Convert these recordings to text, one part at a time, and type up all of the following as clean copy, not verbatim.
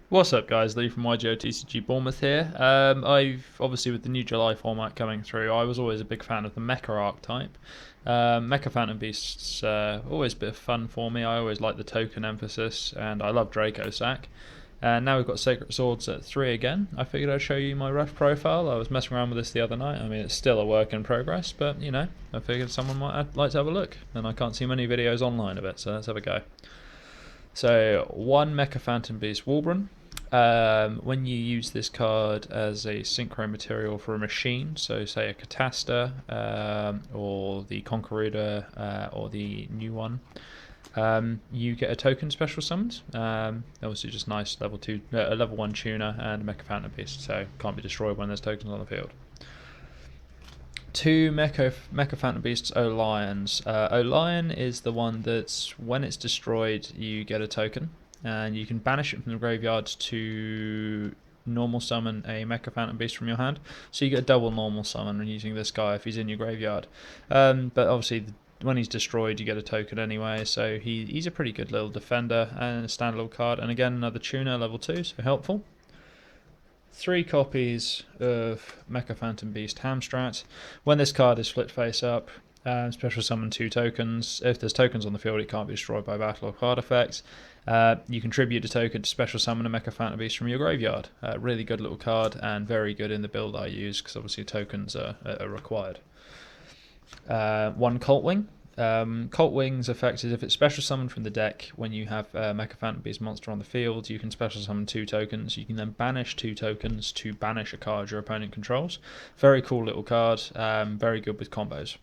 What's up, guys? Lee from YGO TCG Bournemouth here. I've obviously, with the new July format coming through, I was always a big fan of the Mecha archetype. Mecha Phantom Beasts always a bit of fun for me. I always like the token emphasis, and I love Draco Sack. And now we've got Sacred Swords at 3 again. I figured I'd show you my rough profile. I was messing around with this the other night. I mean, it's still a work in progress, but you know, I figured someone might like to have a look. And I can't see many videos online of it, so let's have a go. So, one Mecha Phantom Beast Warbron. When you use this card as a synchro material for a machine, so say a Catasta or the Conqueror or the new one, you get a token special summons. Obviously, just nice level 2, level 1 tuner and a Mecha Phantom Beast, so can't be destroyed when there's tokens on the field. Two Mecha Phantom Beasts O-Lions. O-Lion is the one that's, when it's destroyed, you get a token, and you can banish it from the graveyard to normal summon a Mecha Phantom Beast from your hand. So you get a double normal summon when using this guy if he's in your graveyard. But obviously, when he's destroyed, you get a token anyway, so he's a pretty good little defender and a standalone card. And again, another tuner, level 2, so helpful. 3 copies of Mecha Phantom Beast Hamstrat. When this card is flipped face up, special summon 2 tokens. If there's tokens on the field, it can't be destroyed by battle or card effects. You contribute a token to special summon a Mecha Phantom Beast from your graveyard. Really good little card and very good in the build I use because obviously tokens are required. 1 Cult Wing. Cult Wing's effect is if it's special summoned from the deck when you have a Mecha Phantom Beast monster on the field, you can special summon 2 tokens. You can then banish 2 tokens to banish a card your opponent controls. Very cool little card, very good with combos.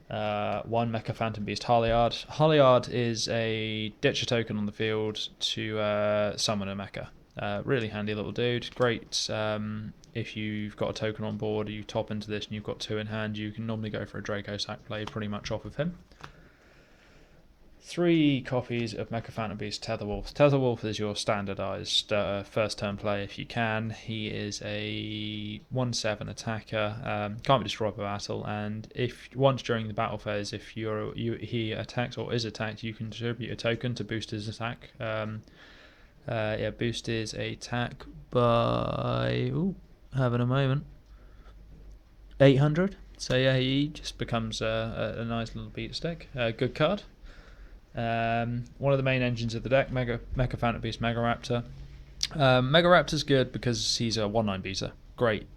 1 Mecha Phantom Beast Harliard. Harliard is a ditch a token on the field to summon a Mecha. Really handy little dude. Great if you've got a token on board, you top into this and you've got 2 in hand, you can normally go for a Draco Sack play pretty much off of him. 3 copies of Mecha Phantom Beast Tetherwolf. Tetherwolf is your standardised first turn play if you can. He is a 1/7 attacker, can't be destroyed by battle, and if once during the battle phase, if he attacks or is attacked, you can contribute a token to boost his attack. Boost his attack by having a moment 800. So yeah, he just becomes a nice little beat stick. Good card. One of the main engines of the deck, Mecha Phantom Beast Mega Raptor. Mega Raptor's good because he's a 1/9 beater. Great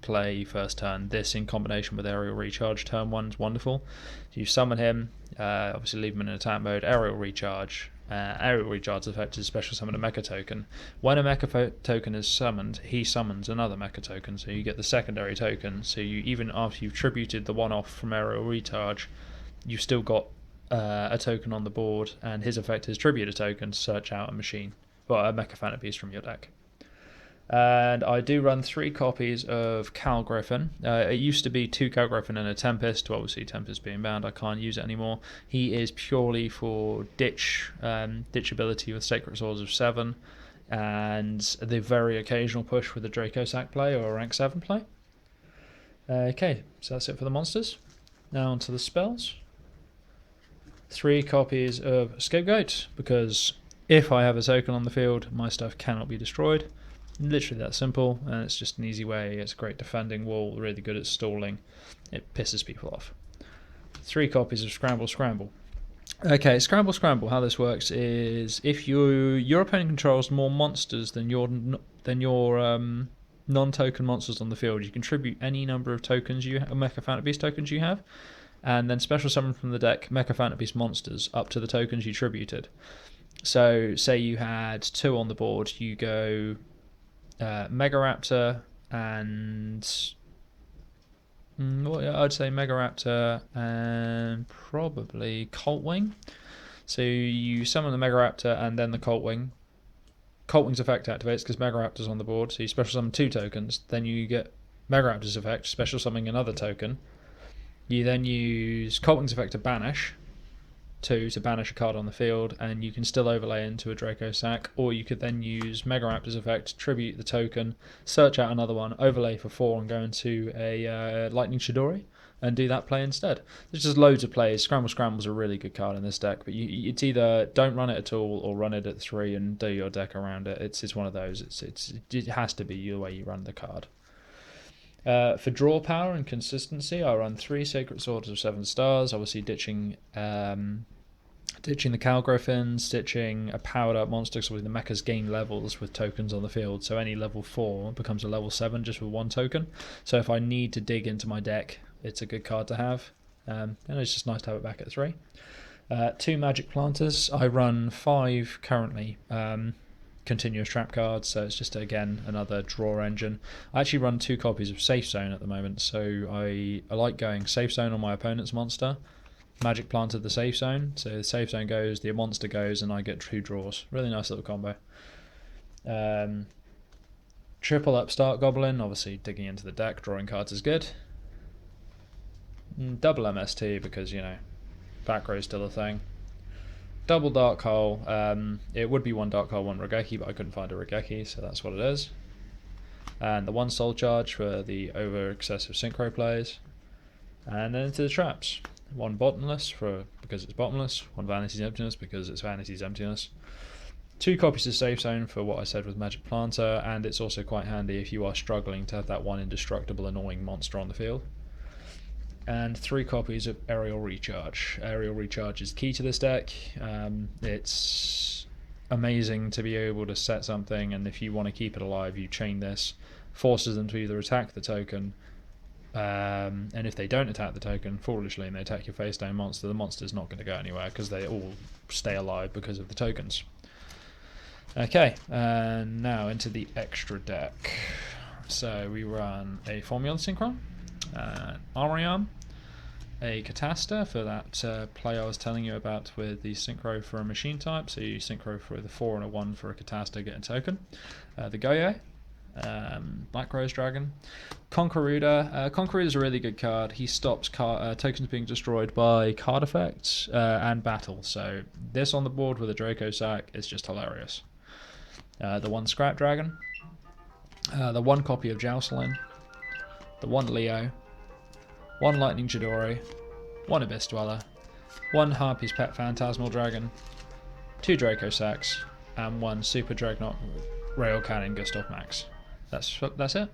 play first turn. This in combination with Aerial Recharge turn 1 is wonderful. You summon him, obviously leave him in attack mode, Aerial Recharge. Aerial Recharge's effect is special summon a Mecha token. When a Mecha token is summoned, he summons another Mecha token, so you get the secondary token. So you, even after you've tributed the one off from Aerial Recharge, you've still got a token on the board, and his effect is tribute a token to search out a machine, well, a Mecha Phantom Beast from your deck. And I do run 3 copies of Cal Griffin. It used to be 2 Cal Griffin and a Tempest. Obviously, Tempest being banned, I can't use it anymore. He is purely for ditch ability with Sacred Swords of 7, and the very occasional push with a Draco Sack play or a rank 7 play. Okay, so that's it for the monsters. Now onto the spells. 3 copies of Scapegoat, because if I have a token on the field, my stuff cannot be destroyed. Literally that simple, and it's just an easy way. It's a great defending wall, really good at stalling. It pisses people off. 3 copies of Scramble. Okay, Scramble. How this works is if your opponent controls more monsters than your non-token monsters on the field, you contribute any number of tokens Mecha Phantom Beast tokens you have, and then special summon from the deck Mecha Phantom Beast monsters up to the tokens you tributed. So, say you had 2 on the board, you go Mega Raptor and I'd say Mega Raptor and probably Cult Wing. So you summon the Mega Raptor and then the Cult Wing. Cult Wing's effect activates because Mega Raptor's on the board, so you special summon 2 tokens. Then you get Mega Raptor's effect, special summoning another token. You then use Cult Wing's effect to banish, 2 to banish a card on the field, and you can still overlay into a Draco Sack, or you could then use Mega Raptor's effect, tribute the token, search out another one, overlay for 4 and go into a Lightning Chidori. and do that play instead. There's just loads of plays. Scramble's a really good card in this deck, but it's either don't run it at all or run it at 3 and do your deck around it. It's one of those. It has to be the way you run the card. For draw power and consistency, I run 3 Sacred Swords of 7 stars, obviously ditching the Cow Griffins, ditching a powered up monster, so the mechas gain levels with tokens on the field, so any level 4 becomes a level 7 just with 1 token. So if I need to dig into my deck, it's a good card to have, and it's just nice to have it back at 3. 2 Magic Planters, I run 5 currently, continuous trap cards, so it's just again another draw engine. I actually run 2 copies of Safe Zone at the moment, so I like going Safe Zone on my opponent's monster, Magic Planter the Safe Zone, so the Safe Zone goes, the monster goes, and I get 2 draws. Really nice little combo. Triple Upstart Goblin, obviously digging into the deck, drawing cards is good. Double MST because, you know, back row is still a thing. Double Dark Hole, it would be 1 Dark Hole, 1 Regeki, but I couldn't find a Regeki, so that's what it is. And the 1 Soul Charge for the over excessive synchro plays. And then into the traps. 1 Bottomless because it's bottomless, 1 Vanity's Emptiness because it's Vanity's Emptiness. 2 copies of Safe Zone for what I said with Magic Planter, and it's also quite handy if you are struggling to have that 1 indestructible annoying monster on the field. And 3 copies of Aerial Recharge. Aerial Recharge is key to this deck. It's amazing to be able to set something, and if you want to keep it alive, you chain this, forces them to either attack the token, and if they don't attack the token, foolishly, and they attack your face down monster, the monster's not going to go anywhere because they all stay alive because of the tokens. Okay, and now into the extra deck. So we run a Formula Synchron, Ariam, a Catasta for that play I was telling you about with the Synchro for a machine type, so you Synchro for the 4 and a 1 for a Catasta, get a token. The Goyo, Black Rose Dragon, Conqueror. Conqueror is a really good card. He stops tokens being destroyed by card effects and battle, so this on the board with a Draco Sack is just hilarious. The 1 Scrap Dragon, the 1 copy of Joustlin, the 1 Leo, 1 Lightning Chidori, 1 Abyss Dweller, 1 Harpy's Pet Phantasmal Dragon, 2 Draco Sacks, and 1 Super Dreadnought Rail Cannon Gustav Max. That's it.